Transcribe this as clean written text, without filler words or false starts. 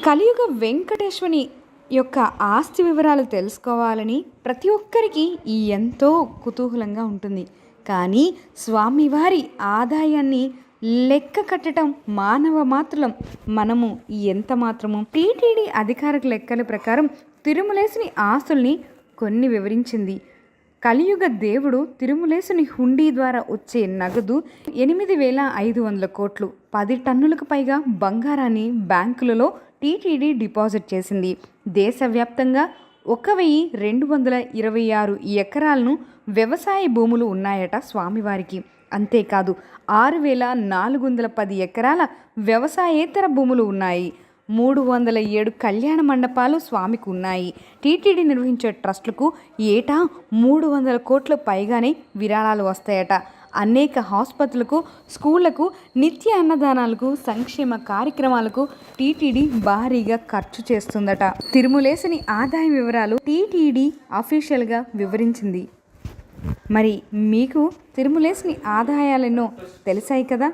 కలియుగ వెంకటేశ్వని యొక్క ఆస్తి వివరాలు తెలుసుకోవాలని ప్రతి ఒక్కరికి ఎంతో కుతూహలంగా ఉంటుంది. కానీ స్వామివారి ఆదాయాన్ని లెక్క కట్టడం మానవ మాత్రం మనము ఎంత మాత్రము. టీటీడీ అధికారిక లెక్కల ప్రకారం తిరుమలేశుని ఆస్తుల్ని కొన్ని వివరించింది. కలియుగ దేవుడు తిరుమలేశుని హుండీ ద్వారా వచ్చే నగదు 8,500 కోట్లు, 10 టన్నులకు పైగా బంగారాన్ని బ్యాంకులలో టీటీడీ డిపాజిట్ చేసింది. దేశవ్యాప్తంగా 1,226 ఎకరాలను వ్యవసాయ భూములు ఉన్నాయట స్వామివారికి. అంతేకాదు 6,410 ఎకరాల వ్యవసాయేతర భూములు ఉన్నాయి. 307 కళ్యాణ మండపాలు స్వామికి ఉన్నాయి. టీటీడీ నిర్వహించే ట్రస్టులకు ఏటా 300 కోట్ల పైగానే విరాళాలు వస్తాయట. అనేక ఆసుపత్రులకు, స్కూళ్లకు, నిత్య అన్నదానాలకు, సంక్షేమ కార్యక్రమాలకు టీటీడీ భారీగా ఖర్చు చేస్తుందట. తిరుమలేశుని ఆదాయ వివరాలు టీటీడీ అఫీషియల్గా వివరించింది. మరి మీకు తిరుమలేశుని ఆదాయాలెన్నో తెలిసాయి కదా.